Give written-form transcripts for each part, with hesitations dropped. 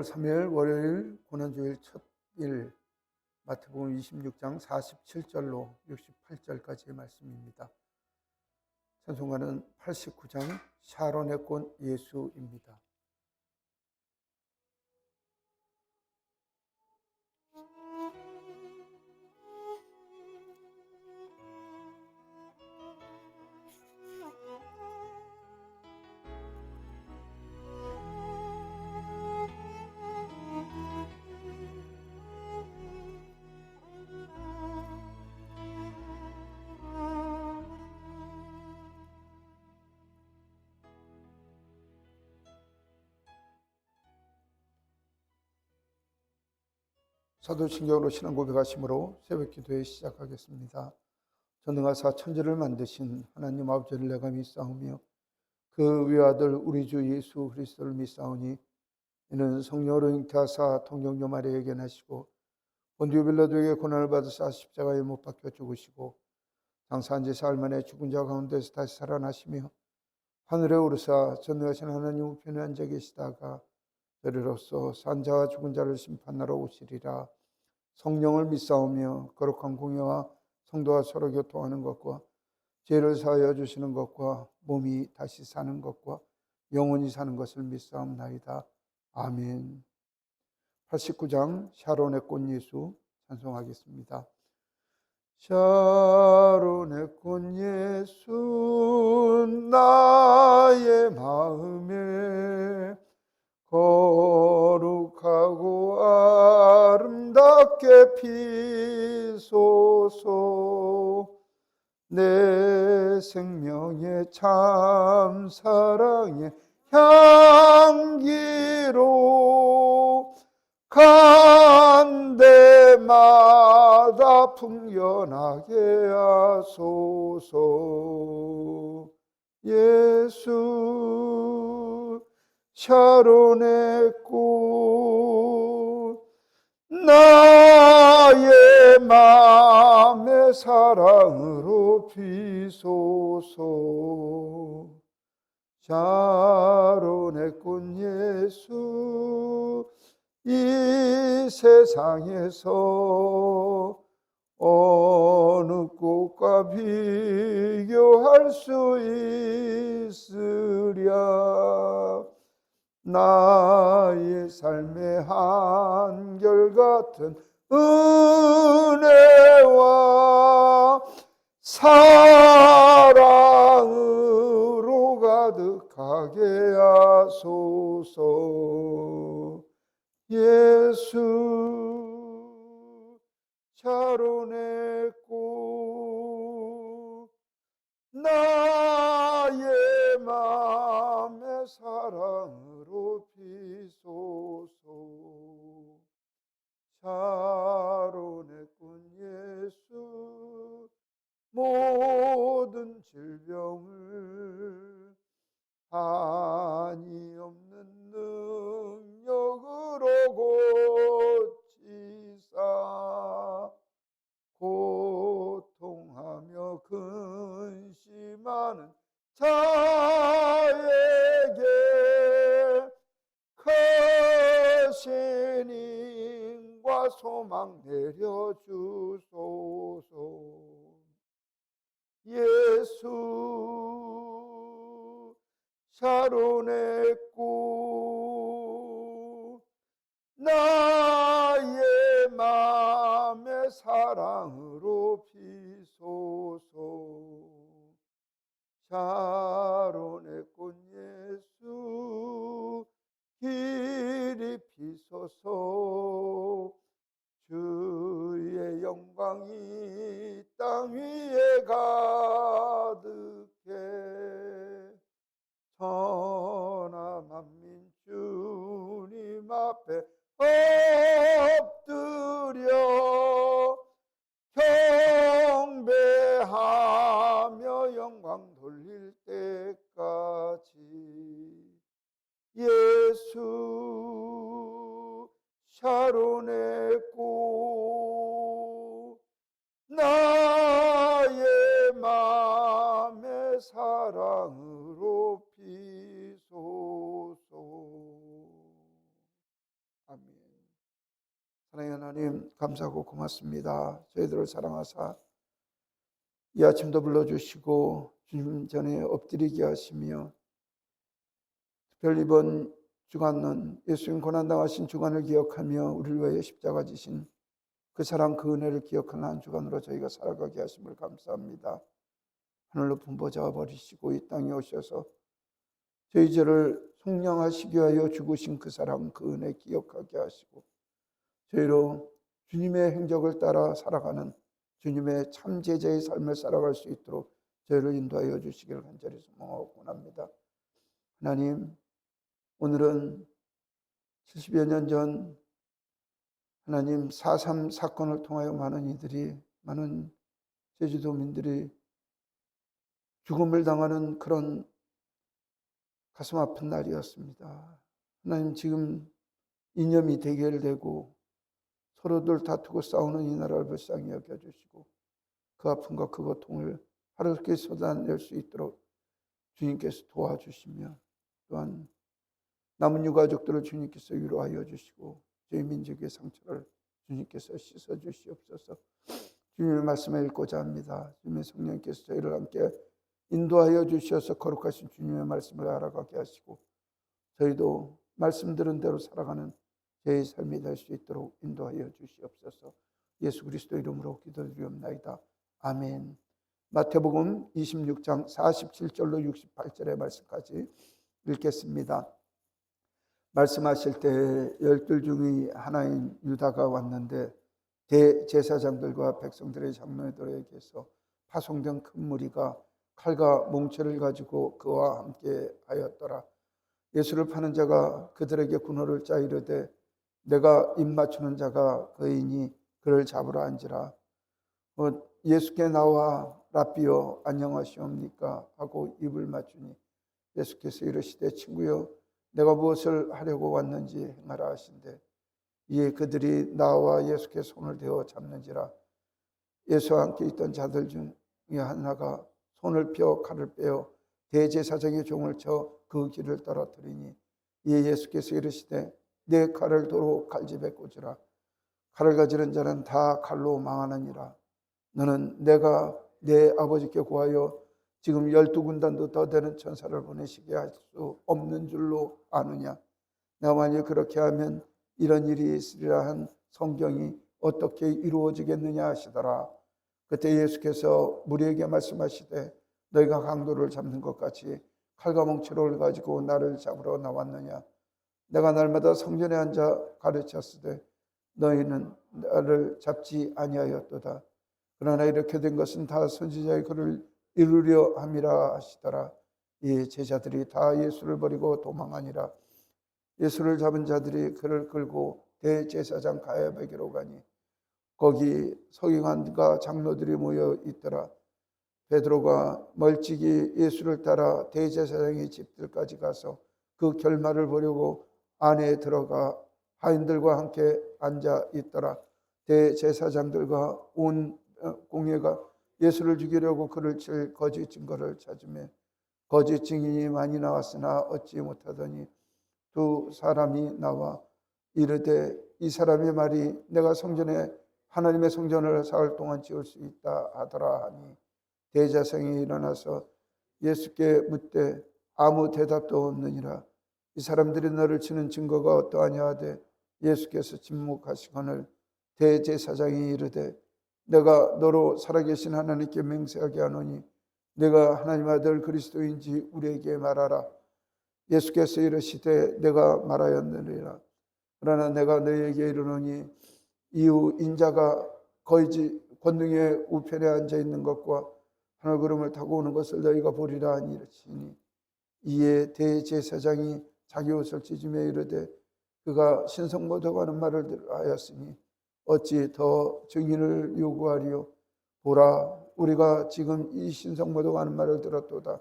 3일 월요일 고난주일 첫 일 마태복음 26장 47절로 68절까지의 말씀입니다. 찬송가는 89장 샤론의 꽃 예수입니다. 사도신경으로 신앙 고백하심으로 새벽 기도회 시작하겠습니다. 전능하사 천지를 만드신 하나님 아버지를 내가 믿사오며 그 외아들 우리 주 예수 그리스도를 믿사오니 이는 성령으로 잉태하사 통정녀 마리아에게 나시고 본디오 빌라도에게 고난을 받으사 십자가에 못 박혀 죽으시고 장사한 지 사흘 만에 죽은 자 가운데서 다시 살아나시며 하늘에 오르사 전능하신 하나님 우편에 앉아 계시다가 저리로서 산 자와 죽은 자를 심판하러 오시리라. 성령을 믿사오며 거룩한 공예와 성도와 서로 교통하는 것과 죄를 사하여 주시는 것과 몸이 다시 사는 것과 영원히 사는 것을 믿사옵나이다. 아멘. 89장 샤론의 꽃 예수 찬송하겠습니다. 샤론의 꽃 예수 나의 마음에 거룩하고 아름답게 피소서. 내 생명의 참 사랑의 향기로 간 데마다 풍겨나게 하소서. 예수 샤론의 꽃 나의 맘의 사랑으로 피소서. 샤론의 꽃 예수 이 세상에서 어느 꽃과 비교할 수 있으랴. 나의 삶의 한결같은 은혜와 사랑으로 가득하게 하소서. 예수 샤론의 꽃 나의 맘의 사랑으로 피소서. 샤론의 꽃 예수 모든 질병을 한이 없는 능력으로 고치사 고통하며 근심하는 자에게 크신 힘과 소망 내려주소서. 예수 샤론의 꽃 나의 맘의 사랑으로 피소서. 샤론의 꽃 예수 길이 피소서. 주의 영광이 땅 위에 가득해 천하 만민 주님 앞에 엎드려 경배하며 영광 돌릴 때까지. 예수 샤론의 꽃 나의 맘의 사랑으로 피소서. 감사하고 고맙습니다. 저희들을 사랑하사 이 아침도 불러주시고 주님 전에 엎드리게 하시며, 특별히 이번 주간은 예수님 고난당하신 주간을 기억하며 우리를 위해 십자가 지신 그 사랑 그 은혜를 기억하는 한 주간으로 저희가 살아가게 하심을 감사합니다. 하늘로 분보자 버리시고 이 땅에 오셔서 저희 죄를 속량하시기 위하여 죽으신 그 사랑 그 은혜 기억하게 하시고, 저희로 주님의 행적을 따라 살아가는 주님의 참 제자의 삶을 살아갈 수 있도록 저희를 인도하여 주시기를 간절히 소망하고 원합니다. 하나님, 오늘은 70여 년 전 하나님 4.3 사건을 통하여 많은 제주도민들이 죽음을 당하는 그런 가슴 아픈 날이었습니다. 하나님, 지금 이념이 대결되고 서로들 다투고 싸우는 이 나라를 불쌍히 여겨주시고 그 아픔과 그 고통을 하루속히 쏟아낼 수 있도록 주님께서 도와주시며, 또한 남은 유가족들을 주님께서 위로하여 주시고 저희 민족의 상처를 주님께서 씻어주시옵소서. 주님의 말씀을 읽고자 합니다. 주님의 성령께서 저희를 함께 인도하여 주셔서 거룩하신 주님의 말씀을 알아가게 하시고 저희도 말씀 들은 대로 살아가는 제 삶이 될 수 있도록 인도하여 주시옵소서. 예수 그리스도 이름으로 기도드리옵나이다. 아멘. 마태복음 26장 47절로 68절의 말씀까지 읽겠습니다. 말씀하실 때 열둘 중의 하나인 유다가 왔는데 대제사장들과 백성들의 장로들에게서 파송된 큰 무리가 칼과 몽채를 가지고 그와 함께 하였더라. 예수를 파는 자가 그들에게 군호를 짜 이르되 내가 입 맞추는 자가 그이니 그를 잡으라 한지라. 예수께 나와 라삐여 안녕하시옵니까 하고 입을 맞추니 예수께서 이르시되 친구여 내가 무엇을 하려고 왔는지 행하라 하신대. 이에 그들이 나와 예수께 손을 대어 잡는지라. 예수와 함께 있던 자들 중에 하나가 손을 펴 칼을 빼어 대제사장의 종을 쳐 그 길을 떨어뜨리니 이에 예수께서 이르시되 내 칼을 도로 칼집에 꽂으라. 칼을 가지는 자는 다 칼로 망하느니라. 너는 내가 내 아버지께 구하여 지금 12군단도 더 되는 천사를 보내시게 할 수 없는 줄로 아느냐. 내가 만일 그렇게 하면 이런 일이 있으리라 한 성경이 어떻게 이루어지겠느냐 하시더라. 그때 예수께서 무리에게 말씀하시되 너희가 강도를 잡는 것 같이 칼과 몽치를 가지고 나를 잡으러 나왔느냐. 내가 날마다 성전에 앉아 가르쳤으되 너희는 나를 잡지 아니하였도다. 그러나 이렇게 된 것은 다 선지자의 글을 이루려 함이라 하시더라. 이 제자들이 다 예수를 버리고 도망하니라. 예수를 잡은 자들이 그를 끌고 대제사장 가야바에게로 가니 거기 서기관과 장로들이 모여 있더라. 베드로가 멀찍이 예수를 따라 대제사장의 집들까지 가서 그 결말을 보려고 안에 들어가 하인들과 함께 앉아 있더라. 대제사장들과 온 공회가 예수를 죽이려고 그를 칠 거짓 증거를 찾으며 거짓 증인이 많이 나왔으나 얻지 못하더니 두 사람이 나와 이르되 이 사람의 말이 내가 성전에 하나님의 성전을 사흘 동안 지을 수 있다 하더라 하니 대제사장이 일어나서 예수께 묻되 아무 대답도 없느니라. 이 사람들이 너를 치는 증거가 어떠하냐 하되 예수께서 침묵하시거늘 대제사장이 이르되 내가 너로 살아계신 하나님께 맹세하게 하노니 내가 하나님 아들 그리스도인지 우리에게 말하라. 예수께서 이르시되 내가 말하였느니라. 그러나 내가 너희에게 이르노니 이후 인자가 거짓 권능의 우편에 앉아 있는 것과 하늘 구름을 타고 오는 것을 너희가 보리라 하니 이르시니 이에 대제사장이 자기 옷을 찢으며 이르되 그가 신성모독 하는 말을 하였으니 어찌 더 증인을 요구하리요. 보라 우리가 지금 이 신성모독 하는 말을 들었도다.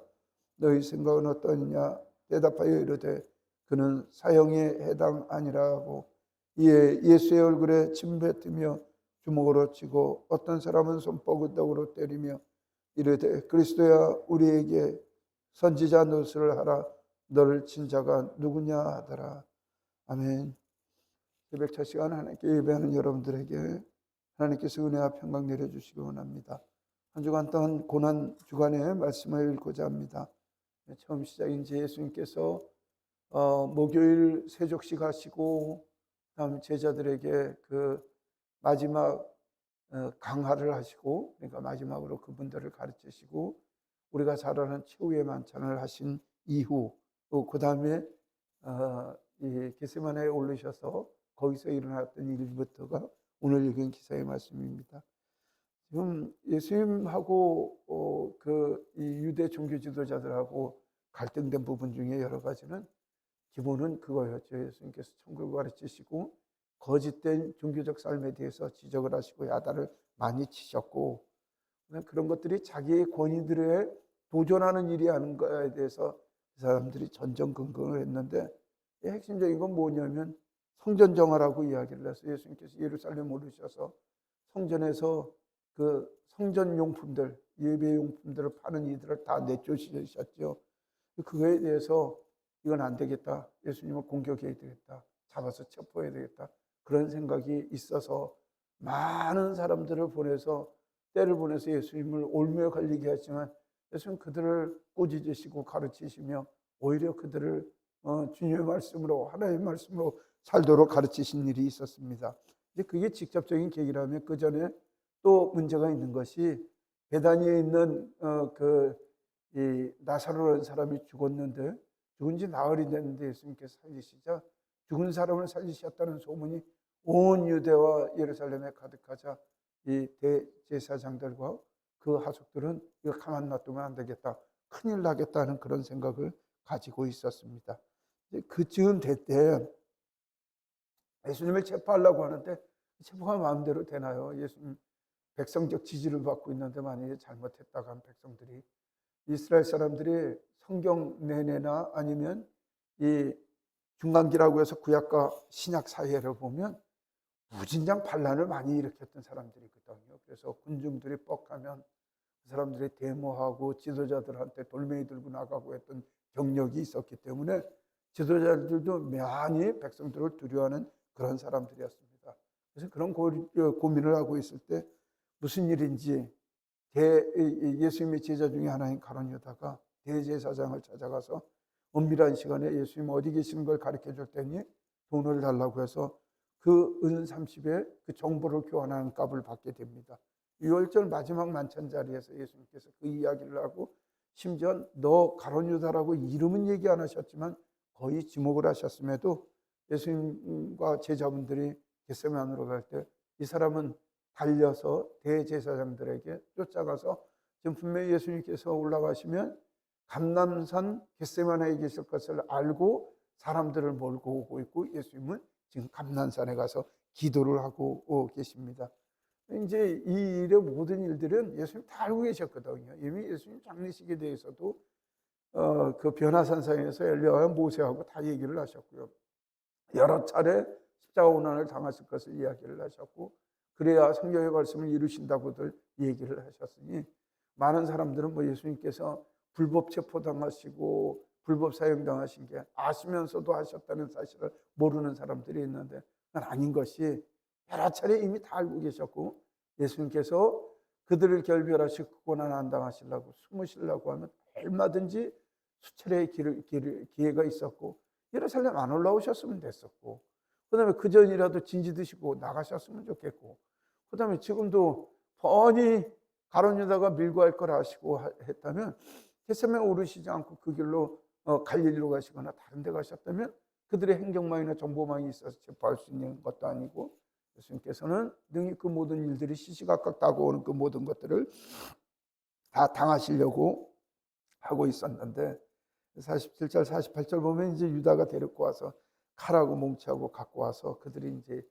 너희 생각은 어떠느냐. 대답하여 이르되 그는 사형에 해당하니라 하고 이에 예수의 얼굴에 침 뱉으며 주먹으로 치고 어떤 사람은 손바닥으로 때리며 이르되 그리스도야 우리에게 선지자 노릇을 하라. 너를 친 자가 누구냐 하더라. 아멘. 새벽 첫 시간 하나님께 예배하는 여러분들에게 하나님께서 은혜와 평강 내려주시기 원합니다. 한 주간 동안 고난 주간에 말씀을 읽고자 합니다. 처음 시작인 제 예수님께서 목요일 세족식 하시고 다음 제자들에게 그 마지막 강화를 하시고, 그러니까 마지막으로 그분들을 가르치시고 우리가 잘 아는 최후의 만찬을 하신 이후, 또 그 다음에 이 겟세마네에 올리셔서 거기서 일어났던 일부터가 오늘 읽은 기사의 말씀입니다. 지금 예수님하고 이 유대 종교 지도자들하고 갈등된 부분 중에 여러 가지는 기본은 그거였죠. 예수님께서 천국을 가르치시고 거짓된 종교적 삶에 대해서 지적을 하시고 야단을 많이 치셨고, 그런 것들이 자기의 권위들에 도전하는 일이 하는 거에 대해서 그 사람들이 전전긍긍을 했는데, 핵심적인 건 뭐냐면 성전 정화라고 이야기를 해서 예수님께서 예루살렘 오르셔서 성전에서 그 성전 용품들, 예배 용품들을 파는 이들을 다 내쫓으셨죠. 그거에 대해서 이건 안 되겠다, 예수님을 공격해야 되겠다, 잡아서 체포해야 되겠다, 그런 생각이 있어서 많은 사람들을 보내서 때를 보내서 예수님을 올며 걸리게 하지만 예수님 그들을 꾸짖으시고 가르치시며 오히려 그들을 주님의 말씀으로, 하나님의 말씀으로 살도록 가르치신 일이 있었습니다. 이제 그게 직접적인 계기라면 그 전에 또 문제가 있는 것이 베다니에 있는 이 나사로라는 사람이 죽었는데, 죽은 지 나흘이 됐는데 예수님께서 살리시자 죽은 사람을 살리셨다는 소문이 온 유대와 예루살렘에 가득하자 이 대제사장들과 그 하족들은 이거 가만 놔두면 안 되겠다, 큰일 나겠다는 그런 생각을 가지고 있었습니다. 그 즈음 때 예수님을 체포하려고 하는데 체포가 마음대로 되나요? 예수님 백성적 지지를 받고 있는데 만약에 잘못했다가 한 백성들이, 이스라엘 사람들이 성경 내내나 아니면 이 중간기라고 해서 구약과 신약 사이를 보면 무진장 반란을 많이 일으켰던 사람들이거든요. 그래서 군중들이 뻑하면 그 사람들이 데모하고 지도자들한테 돌멩이 들고 나가고 했던 경력이 있었기 때문에 지도자들도 많이 백성들을 두려워하는 그런 사람들이었습니다. 그래서 그런 고민을 하고 있을 때 무슨 일인지 예수님의 제자 중에 하나인 가룟 유다가 대제사장을 찾아가서 엄밀한 시간에 예수님 어디 계시는 걸 가르쳐 줄 테니 돈을 달라고 해서 그 은 30에 그 정보를 교환하는 값을 받게 됩니다. 유월절 마지막 만찬 자리에서 예수님께서 그 이야기를 하고, 심지어 너 가룟 유다라고 이름은 얘기 안 하셨지만 거의 지목을 하셨음에도 예수님과 제자분들이 겟세마네로 갈 때 이 사람은 달려서 대제사장들에게 쫓아가서 지금 분명히 예수님께서 올라가시면 감람산 겟세마네에 계실 것을 알고 사람들을 몰고 오고 있고, 예수님은 지금 감람산에 가서 기도를 하고 계십니다. 이제 이 일의 모든 일들은 예수님 다 알고 계셨거든요. 이미 예수님 장례식에 대해서도 그 변화산상에서 엘리야와 모세하고 다 얘기를 하셨고요. 여러 차례 십자가 고난을 당하실 것을 이야기를 하셨고, 그래야 성경의 말씀을 이루신다고들 얘기를 하셨으니 많은 사람들은 뭐 예수님께서 불법 체포당하시고 불법 사형당하신 게 아시면서도 하셨다는 사실을 모르는 사람들이 있는데, 그건 아닌 것이 여러 차례 이미 다 알고 계셨고, 예수님께서 그들을 결별하시고 고난 안 당하시려고 숨으시려고 하면 얼마든지 수차례의 기회가 있었고 예루살렘 안 올라오셨으면 됐었고, 그 다음에 그 전이라도 진지 드시고 나가셨으면 좋겠고, 그 다음에 지금도 뻔히 가룟 유다가 밀고 할 걸 아시고 했다면 겟세마네 오르시지 않고 그 길로 갈릴리로 가시거나 다른 데 가셨다면 그들의 행정망이나 정보망이 있어서 체포할 수 있는 것도 아니고, 예수님께서는 능히 그 모든 일들이 시시각각 다가오는 그 모든 것들을 다 당하시려고 하고 있었는데, 47절 48절 보면 이제 유다가 데리고 와서 칼하고 몽치하고 갖고 와서 그들이 이제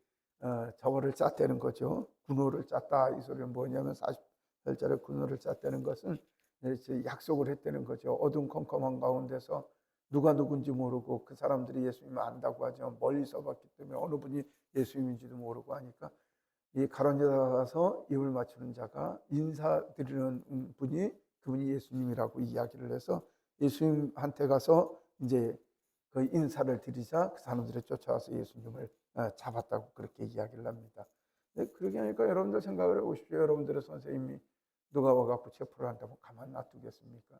저거를 짰다는 거죠. 군호를 짰다. 이 소리는 뭐냐면 48절에 군호를 짰다는 것은 이제 약속을 했다는 거죠. 어둠컴컴한 가운데서 누가 누군지 모르고 그 사람들이 예수님을 안다고 하죠. 멀리서 봤기 때문에 어느 분이 예수님인지도 모르고 하니까 이 가룟 유다가 가서 입을 맞추는 자가 인사드리는 분이 그분이 예수님이라고 이야기를 해서 예수님한테 가서 이제 그 인사를 드리자 그 사람들이 쫓아와서 예수님을 잡았다고 그렇게 이야기를 합니다. 네, 그러게 하니까 여러분들 생각을 해보십시오. 여러분들의 선생님이 누가 와갖고 체포를 한다고 가만 놔두겠습니까?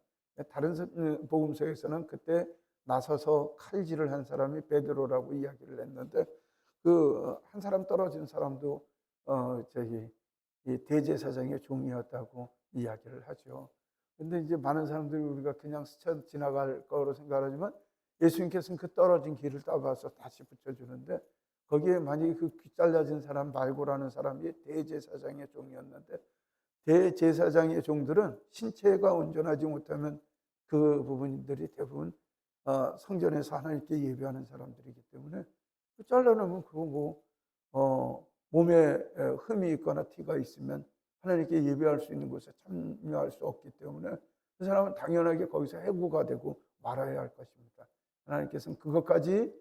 다른 복음서에서는 그때 나서서 칼질을 한 사람이 베드로라고 이야기를 했는데 그 한 사람 떨어진 사람도 저기 이 대제사장의 종이었다고 이야기를 하죠. 근데 이제 많은 사람들이 우리가 그냥 스쳐 지나갈 거로 생각하지만 예수님께서는 그 떨어진 길을 따라서 다시 붙여주는데 거기에 만약에 그 귀 잘라진 사람 말고라는 사람이 대제사장의 종이었는데 대제사장의 종들은 신체가 온전하지 못하면 그 부분들이 대부분 성전에서 하나님께 예배하는 사람들이기 때문에 잘라놓으면 그거 몸에 흠이 있거나 티가 있으면 하나님께 예배할 수 있는 곳에 참여할 수 없기 때문에 그 사람은 당연하게 거기서 해고가 되고 말아야 할 것입니다. 하나님께서는 그것까지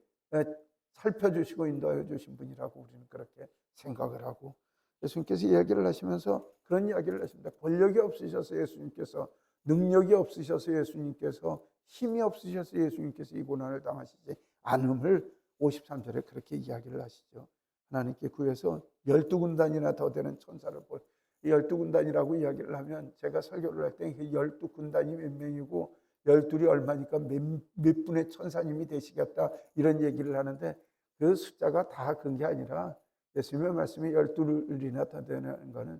살펴주시고 인도하여 주신 분이라고 우리는 그렇게 생각을 하고 예수님께서 이야기를 하시면서 그런 이야기를 하십니다. 권력이 없으셔서 예수님께서, 능력이 없으셔서 예수님께서, 힘이 없으셔서 예수님께서 이 고난을 당하시지 않음을 53절에 그렇게 이야기를 하시죠. 하나님께 구해서 12군단이나 더 되는 천사를 볼 12군단이라고 이야기를 하면 제가 설교를 할 때 12군단이 몇 명이고 12이 얼마니까 몇 분의 천사님이 되시겠다 이런 얘기를 하는데 그 숫자가 다 그런 게 아니라 예수님의 말씀이 12이나 더 되는 거는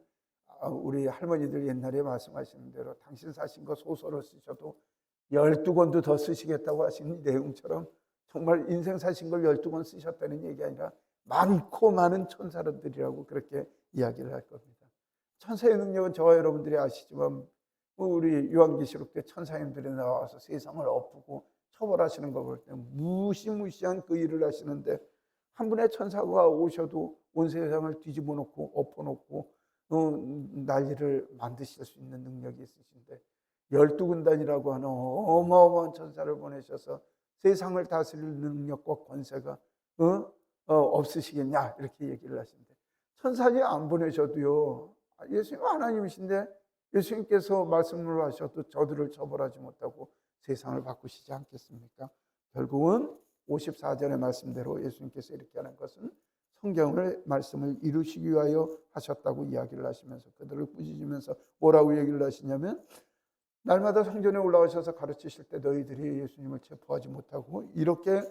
우리 할머니들 옛날에 말씀하시는 대로 당신 사신 거 소설을 쓰셔도 12권도 더 쓰시겠다고 하시는 내용처럼 정말 인생 사신 걸 12권 쓰셨다는 얘기 아니라 많고 많은 천사들이라고 그렇게 이야기를 할 겁니다. 천사의 능력은 저와 여러분들이 아시지만 우리 요한계시록 때 천사님들이 나와서 세상을 엎고 처벌하시는 거 볼 때 무시무시한 그 일을 하시는데 한 분의 천사가 오셔도 온 세상을 뒤집어 놓고 엎어놓고 난리를 만드실 수 있는 능력이 있으신데 12군단이라고 하는 어마어마한 천사를 보내셔서 세상을 다스릴 능력과 권세가 없으시겠냐 이렇게 얘기를 하시는데 천사님 안 보내셔도요 예수님 하나님이신데 예수님께서 말씀을 하셔도 저들을 처벌하지 못하고 세상을 바꾸시지 않겠습니까? 결국은 54절의 말씀대로 예수님께서 이렇게 하는 것은 성경의 말씀을 이루시기 위하여 하셨다고 이야기를 하시면서 그들을 꾸짖으면서 뭐라고 얘기를 하시냐면 날마다 성전에 올라오셔서 가르치실 때 너희들이 예수님을 체포하지 못하고 이렇게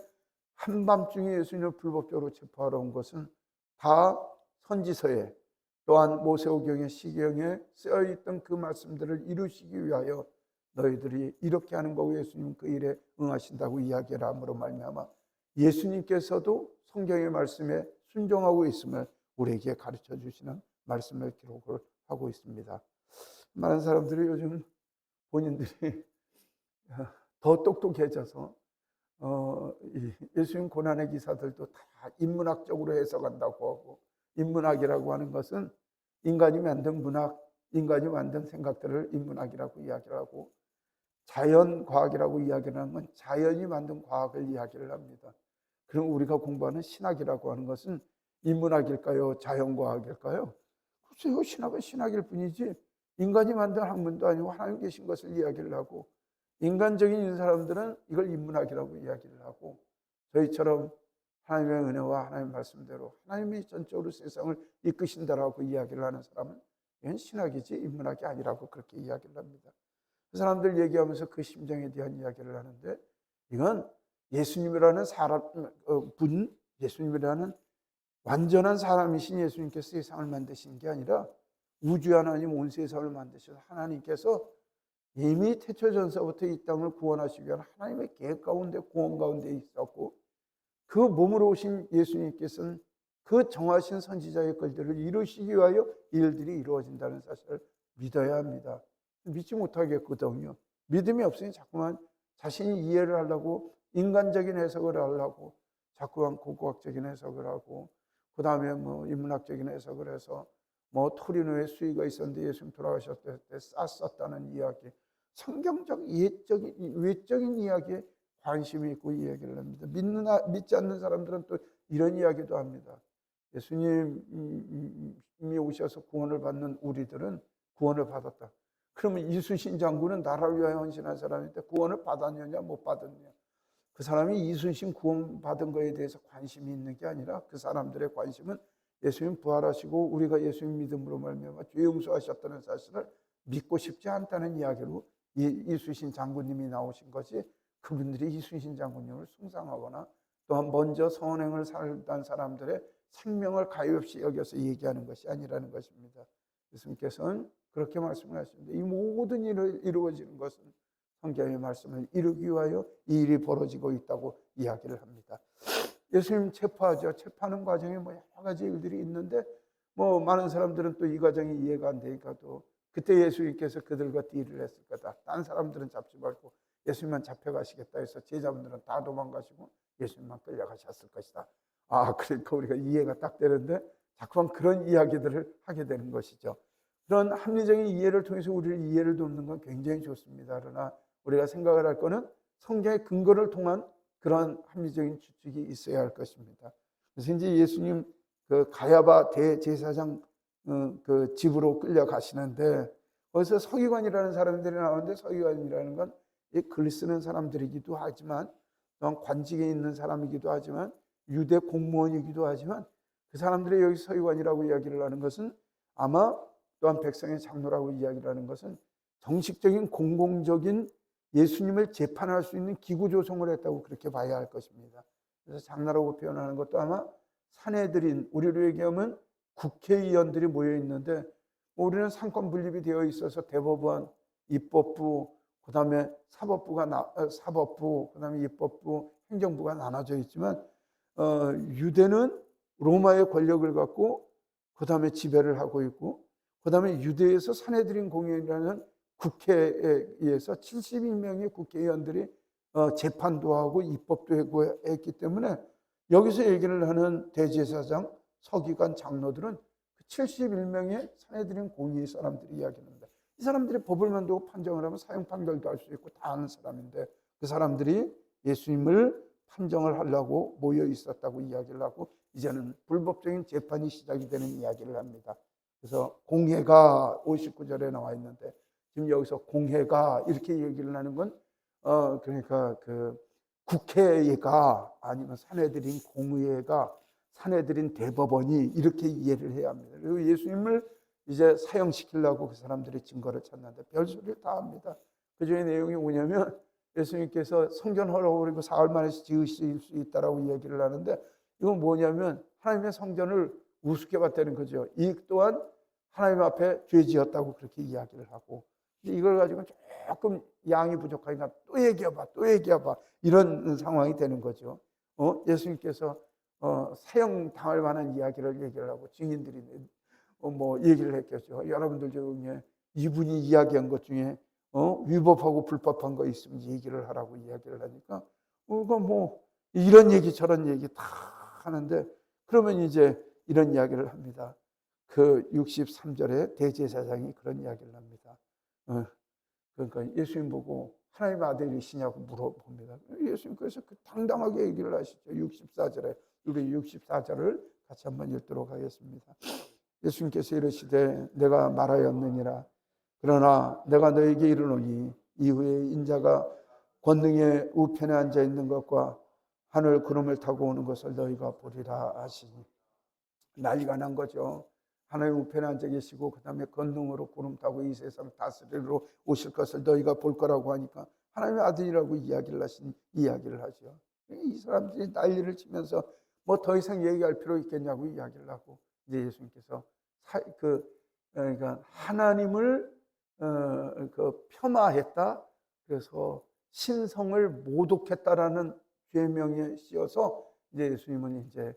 한밤중에 예수님을 불법적으로 체포하러 온 것은 다 선지서에 또한 모세오경의 시경에 쓰여있던 그 말씀들을 이루시기 위하여 너희들이 이렇게 하는 거고 예수님은 그 일에 응하신다고 이야기를 함으로 말미암아 예수님께서도 성경의 말씀에 순종하고 있음을 우리에게 가르쳐 주시는 말씀을 기록을 하고 있습니다. 많은 사람들이 요즘 본인들이 더 똑똑해져서 예수님 고난의 기사들도 다 인문학적으로 해석한다고 하고 인문학이라고 하는 것은 인간이 만든 문학, 인간이 만든 생각들을 인문학이라고 이야기를 하고 자연과학이라고 이야기를 하는 건 자연이 만든 과학을 이야기를 합니다. 그럼 우리가 공부하는 신학이라고 하는 것은 인문학일까요? 자연과학일까요? 글쎄요, 신학은 신학일 뿐이지 인간이 만든 학문도 아니고 하나님 계신 것을 이야기를 하고 인간적인 사람들은 이걸 인문학이라고 이야기를 하고 저희처럼 하나님의 은혜와 하나님의 말씀대로 하나님이 전적으로 세상을 이끄신다라고 이야기를 하는 사람은 이건 신학이지 인문학이 아니라고 그렇게 이야기를 합니다. 그 사람들 얘기하면서 그 심정에 대한 이야기를 하는데 이건 예수님이라는 예수님이라는 완전한 사람이신 예수님께서 세상을 만드신 게 아니라 우주 하나님 온 세상을 만드셔서 하나님께서 이미 태초전서부터 이 땅을 구원하시기 위한 하나님의 계획 가운데 구원 가운데 있었고 그 몸으로 오신 예수님께서는 그 정하신 선지자의 글들을 이루시기 위하여 일들이 이루어진다는 사실을 믿어야 합니다. 믿지 못하겠거든요. 믿음이 없으니 자꾸만 자신이 이해를 하려고 인간적인 해석을 하려고 자꾸만 고고학적인 해석을 하고 그 다음에 인문학적인 해석을 해서 토리노에 수위가 있었는데 예수님 돌아가셨을 때 쌌었다는 이야기 성경적 외적인 이야기에 관심이 있고 이야기를 합니다. 믿지 않는 사람들은 또 이런 이야기도 합니다. 예수님이 오셔서 구원을 받는 우리들은 구원을 받았다. 그러면 이순신 장군은 나라를 위하여 헌신한 사람인데 구원을 받았느냐 못 받았느냐. 그 사람이 이순신 구원 받은 거에 대해서 관심이 있는 게 아니라 그 사람들의 관심은 예수님 부활하시고 우리가 예수님 믿음으로 말미암아 죄 용서하셨다는 사실을 믿고 싶지 않다는 이야기로 이순신 장군님이 나오신 것이 그분들이 이순신 장군님을 숭상하거나 또한 먼저 선행을 살던 사람들의 생명을 가엾이 여겨서 얘기하는 것이 아니라는 것입니다. 예수님께서는 그렇게 말씀하십니다. 이 모든 일을 이루어지는 것은 성경의 말씀을 이루기 위하여 이 일이 벌어지고 있다고 이야기를 합니다. 예수님 체포하죠. 체포하는 과정에 뭐 여러 가지 일들이 있는데 뭐 많은 사람들은 또 이 과정이 이해가 안 되니까 또 그때 예수님께서 그들과 딜을 했을 거다. 딴 사람들은 잡지 말고 예수님만 잡혀가시겠다 해서 제자분들은 다 도망가시고 예수님만 끌려가셨을 것이다. 아, 그러니까 우리가 이해가 딱 되는데 자꾸만 그런 이야기들을 하게 되는 것이죠. 그런 합리적인 이해를 통해서 우리를 이해를 돕는 건 굉장히 좋습니다. 그러나 우리가 생각을 할 거는 성경의 근거를 통한 그런 합리적인 추측이 있어야 할 것입니다. 그래서 이제 예수님 그 가야바 대제사장 그 집으로 끌려가시는데 거기서 서기관이라는 사람들이 나오는데 서기관이라는 건 글 쓰는 사람들이기도 하지만 또한 관직에 있는 사람이기도 하지만 유대 공무원이기도 하지만 그 사람들이 여기 서기관이라고 이야기를 하는 것은 아마 또한 백성의 장로라고 이야기를 하는 것은 정식적인 공공적인 예수님을 재판할 수 있는 기구 조성을 했다고 그렇게 봐야 할 것입니다. 그래서 장로라고 표현하는 것도 아마 산헤드린, 우리로 얘기하면 국회의원들이 모여 있는데 우리는 상권 분립이 되어 있어서 대법원, 입법부, 그다음에 사법부, 그다음에 입법부, 행정부가 나눠져 있지만 유대는 로마의 권력을 갖고 그다음에 지배를 하고 있고 그다음에 유대에서 산헤드린 공회라는 국회에 의해서 71명의 국회의원들이 재판도 하고 입법도 하고 했기 때문에 여기서 얘기를 하는 대제사장, 서기관, 장로들은 그 71명의 산헤드린 공의 사람들이 이야기합니다. 이 사람들이 법을 만들고 판정을 하면 사형 판결도 할 수 있고 다 아는 사람인데 그 사람들이 예수님을 판정을 하려고 모여 있었다고 이야기를 하고 이제는 불법적인 재판이 시작이 되는 이야기를 합니다. 그래서 공회가 59절에 나와 있는데 지금 여기서 공회가 이렇게 얘기를 하는 건 그러니까 그 국회가 아니면 산헤드린 공의회가 산헤드린 대법원이 이렇게 이해를 해야 합니다. 그리고 예수님을 이제 사형시키려고 그 사람들이 증거를 찾는데 별소리를 다 합니다. 그 중에 내용이 뭐냐면 예수님께서 성전 허락을 사흘 만에 지으실 수 있다라고 이야기를 하는데 이건 뭐냐면 하나님의 성전을 우습게 봤다는 거죠. 이 또한 하나님 앞에 죄 지었다고 그렇게 이야기를 하고 이걸 가지고 조금 양이 부족하니까 또 얘기해봐 이런 상황이 되는 거죠. 예수님께서 사형 당할 만한 이야기를 얘기를 하고 증인들이 뭐 얘기를 했겠죠. 여러분들 중에 이분이 이야기한 것 중에 위법하고 불법한 거 있으면 얘기를 하라고 이야기를 하니까 뭐 이런 얘기 저런 얘기 다 하는데 그러면 이제 이런 이야기를 합니다. 그 63절에 대제사장이 그런 이야기를 합니다. 그러니까 예수님 보고 하나님의 아들이시냐고 물어봅니다. 예수님께서 그 당당하게 얘기를 하시죠. 64절에 우리 64절을 같이 한번 읽도록 하겠습니다. 예수님께서 이르시되 내가 말하였느니라. 그러나 내가 너에게 이르노니 이후에 인자가 권능의 우편에 앉아 있는 것과 하늘 구름을 타고 오는 것을 너희가 보리라 하시니 난리가 난 거죠. 하나님 우편에 앉아 계시고 그 다음에 권능으로 구름 타고 이 세상을 다스리러 오실 것을 너희가 볼 거라고 하니까 하나님의 아들이라고 이야기를 하죠. 이 사람들이 난리를 치면서 뭐 더 이상 얘기할 필요 있겠냐고 이야기를 하고 이제 예수님께서 그러니까 하나님을 그 폄하했다. 그래서 신성을 모독했다라는 죄명에 씌어서 이제 예수님은 이제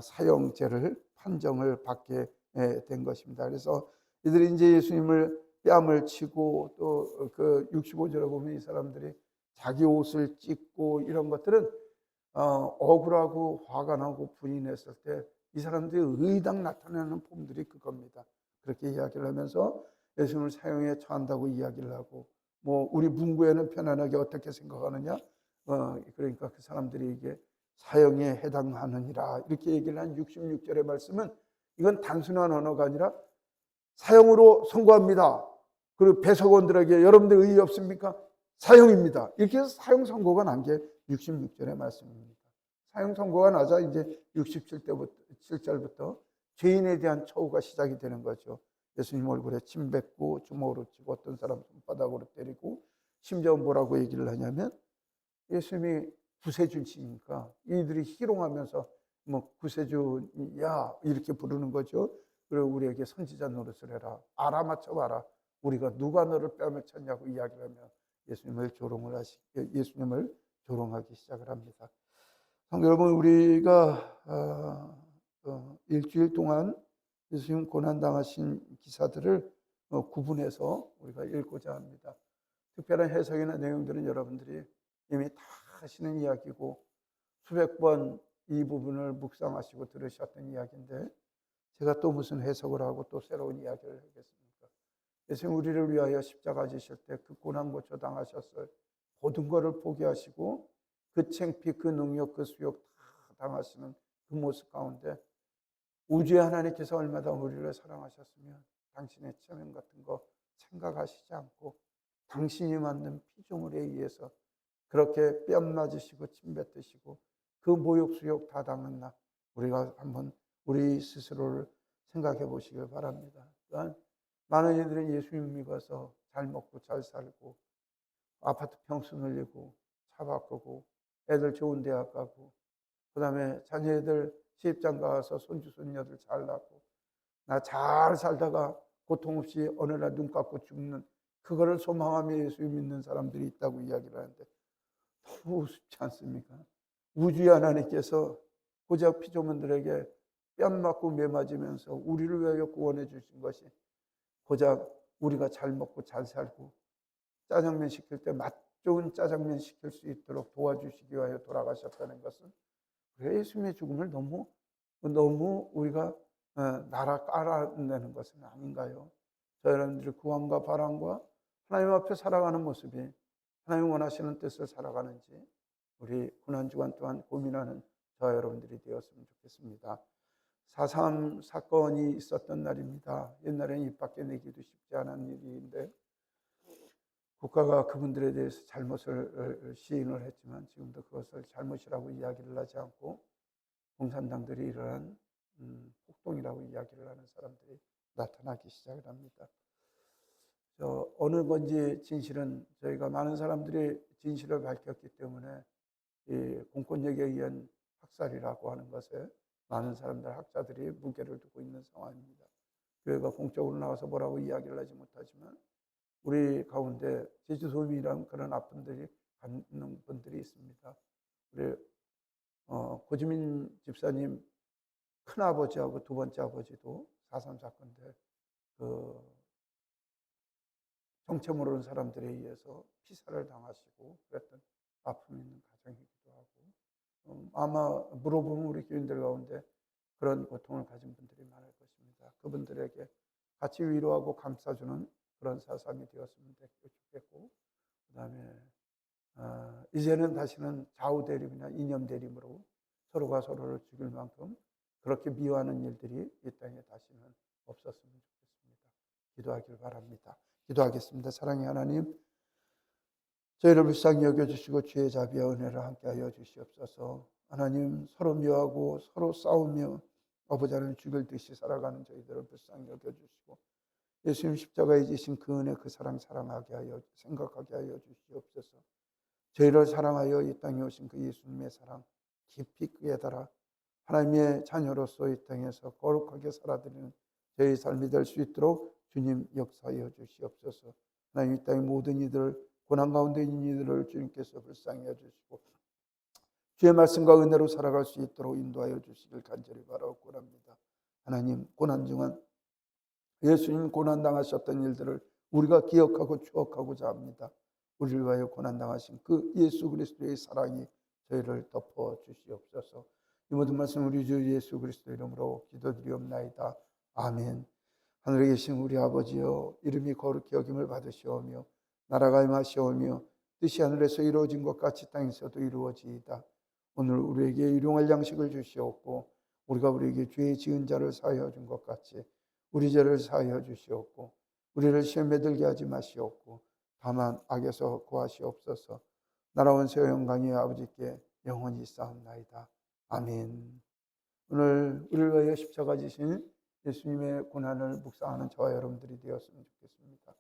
사형죄를 판정을 받게 된 것입니다. 그래서 이들이 이제 예수님을 뺨을 치고 또 그 65절에 보면 이 사람들이 자기 옷을 찢고 이런 것들은 억울하고 화가 나고 분이 냈을 때 이 사람들이 의당 나타내는 폼들이 그겁니다. 그렇게 이야기를 하면서 예수님을 사형에 처한다고 이야기를 하고 뭐 우리 문구에는 편안하게 어떻게 생각하느냐 그러니까 그 사람들이 이게 사형에 해당하느니라 이렇게 얘기를 한 66절의 말씀은 이건 단순한 언어가 아니라 사형으로 선고합니다. 그리고 배석원들에게 여러분들 의의 없습니까? 사형입니다. 이렇게 해서 사형 선고가 난 게 66절의 말씀입니다. 사형 선고가 나자 이제 67절부터 죄인에 대한 처우가 시작이 되는 거죠. 예수님 얼굴에 침 뱉고 주먹으로 치고 어떤 사람 손바닥으로 때리고 심지어 뭐라고 얘기를 하냐면 예수님이 구세주시니까 이들이 희롱하면서 뭐 구세주야 이렇게 부르는 거죠. 그리고 우리에게 선지자 노릇을 해라. 알아맞혀봐라. 우리가 누가 너를 빼앗겼냐고 이야기를 하며 예수님을 조롱하기 시작을 합니다. 성도 여러분, 우리가 일주일 동안 예수님 고난 당하신 기사들을 구분해서 우리가 읽고자 합니다. 특별한 해석이나 내용들은 여러분들이 이미 다 하시는 이야기고 수백 번 이 부분을 묵상하시고 들으셨던 이야기인데 제가 또 무슨 해석을 하고 또 새로운 이야기를 하겠습니까? 예수님 우리를 위하여 십자가 지실 때 그 고난 고초 당하셨어요. 모든 것을 포기하시고 그 창피, 그 능력, 그 수욕 다 당하시는 그 모습 가운데 우주의 하나님께서 얼마나 우리를 사랑하셨으면 당신의 체면 같은 거 생각하시지 않고 당신이 만든 피조물에 의해서 그렇게 뺨 맞으시고 침 뱉으시고 그 모욕 수욕 다 당했나 우리가 한번 우리 스스로를 생각해 보시길 바랍니다. 또한 많은 이들은 예수님 믿어서 잘 먹고 잘 살고 아파트 평수 늘리고 차 바꾸고 애들 좋은 대학 가고 그다음에 자녀들 시집장 가서 손주 손녀들 잘 낳고 나 잘 살다가 고통 없이 어느 날 눈 감고 죽는 그거를 소망하며 예수 믿는 사람들이 있다고 이야기를 하는데 너무 우습지 않습니까? 우주의 하나님께서 고작 피조물들에게 뺨 맞고 매 맞으면서 우리를 위하여 구원해 주신 것이 고작 우리가 잘 먹고 잘 살고 짜장면 시킬 때 맛 좋은 짜장면 시킬 수 있도록 도와주시기 위하여 돌아가셨다는 것은 예수님의 죽음을 너무 우리가 나라 깔아내는 것은 아닌가요? 저 여러분들의 구원과 바람과 하나님 앞에 살아가는 모습이 하나님 원하시는 뜻을 살아가는지 우리 고난주간 또한 고민하는 저 여러분들이 되었으면 좋겠습니다. 4.3 사건이 있었던 날입니다. 옛날에는 입 밖에 내기도 쉽지 않은 일인데 국가가 그분들에 대해서 잘못을 시인을 했지만 지금도 그것을 잘못이라고 이야기를 하지 않고 공산당들이 일어난 폭동이라고 이야기를 하는 사람들이 나타나기 시작을 합니다. 어느 건지 진실은 저희가 많은 사람들이 진실을 밝혔기 때문에 이 공권력에 의한 학살이라고 하는 것에 많은 사람들 학자들이 무게를 두고 있는 상황입니다. 교회가 공적으로 나와서 뭐라고 이야기를 하지 못하지만 우리 가운데 제주도민이라는 그런 아픔들이 갖는 분들이 있습니다. 우리 고지민 집사님 큰아버지하고 두 번째 아버지도 4.3 사건 때 그 정체 모르는 사람들에 의해서 피살을 당하시고 그랬던 아픔이 있는 가정이기도 하고 아마 물어보면 우리 교인들 가운데 그런 고통을 가진 분들이 많을 것입니다. 그분들에게 같이 위로하고 감싸주는 그런 4.3이 되었으면 좋겠고 그다음에 이제는 다시는 좌우 대립이나 이념 대립으로 서로가 서로를 죽일 만큼 그렇게 미워하는 일들이 이 땅에 다시는 없었으면 좋겠습니다. 기도하길 바랍니다. 기도하겠습니다. 사랑의 하나님, 저희를 불쌍히 여겨주시고 주의 자비와 은혜를 함께하여 주시옵소서. 하나님, 서로 미워하고 서로 싸우며 아버지 하나님 죽일 듯이 살아가는 저희들을 불쌍히 여겨주시고 예수님 십자가에 지신 그 은혜 그 사랑 사랑하게 하여 생각하게 하여 주시옵소서. 저희를 사랑하여 이 땅에 오신 그 예수님의 사랑 깊이 깨달아 하나님의 자녀로서 이 땅에서 거룩하게 살아드리는 저희 삶이 될 수 있도록 주님 역사하여 주시옵소서. 하나님 이 땅의 모든 이들 고난 가운데 있는 이들을 주님께서 불쌍히 여주시고 주의 말씀과 은혜로 살아갈 수 있도록 인도하여 주시길 간절히 바라옵고 합니다. 하나님 고난 중은 예수님 고난당하셨던 일들을 우리가 기억하고 추억하고자 합니다. 우리를 위하여 고난당하신 그 예수 그리스도의 사랑이 저희를 덮어 주시옵소서. 이 모든 말씀 우리 주 예수 그리스도 이름으로 기도드리옵나이다. 아멘. 하늘에 계신 우리 아버지여 이름이 거룩히 여김을 받으시오며 나라가 임하시오며 뜻이 하늘에서 이루어진 것 같이 땅에서도 이루어지이다. 오늘 우리에게 일용할 양식을 주시옵고 우리가 우리에게 죄 지은 자를 사하여 준 것 같이 우리 죄를 사하여 주시옵고 우리를 시험에 들게 하지 마시옵고 다만 악에서 구하시옵소서. 나라와 영광이 아버지께 영원히 쌓옵나이다. 아멘. 오늘 우리를 위하여 십자가 지신 예수님의 고난을 묵상하는 저와 여러분들이 되었으면 좋겠습니다.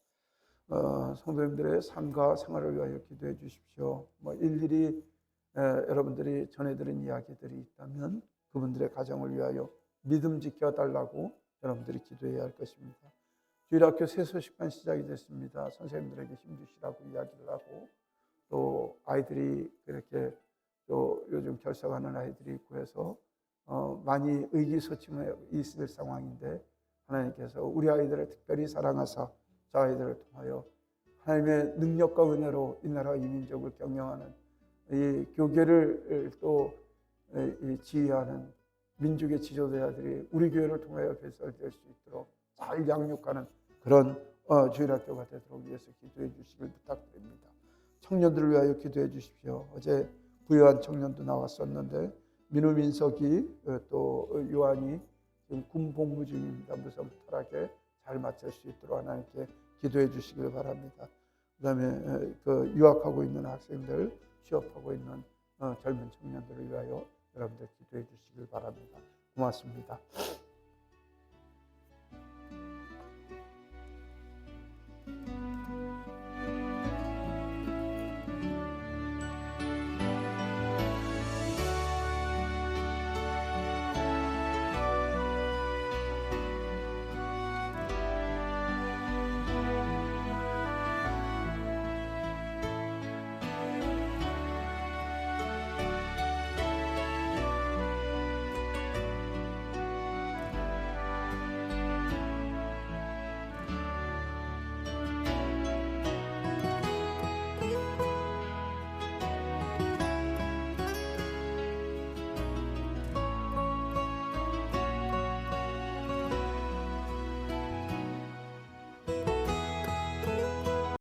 성도님들의 삶과 생활을 위하여 기도해 주십시오. 일일이 여러분들이 전해드린 이야기들이 있다면 그분들의 가정을 위하여 믿음 지켜달라고 여러분들이 기도해야 할 것입니다. 주일학교 세소식반 시작이 됐습니다. 선생님들에게 힘주시라고 이야기를 하고, 또 아이들이 그렇게 또 요즘 결석하는 아이들이 있고 해서 많이 의기소침해 있을 상황인데, 하나님께서 우리 아이들을 특별히 사랑하사 저 아이들을 통하여 하나님의 능력과 은혜로 이 나라 이 민족을 경영하는 이 교계를 또 지휘하는 민족의 지도자들이 우리 교회를 통하여 배설될 수 있도록 잘 양육하는 그런 주일학교가 되도록 위해서 기도해 주시길 부탁드립니다. 청년들을 위하여 기도해 주십시오. 어제 부유한 청년도 나왔었는데 민우, 민석이 또 요한이 지금 군 복무 중입니다. 무선 탈학에 잘 마칠 수 있도록 하나님께 기도해 주시길 바랍니다. 그다음에 그 유학하고 있는 학생들, 취업하고 있는 젊은 청년들을 위하여 여러분들 기도해 주시길 바랍니다. 고맙습니다.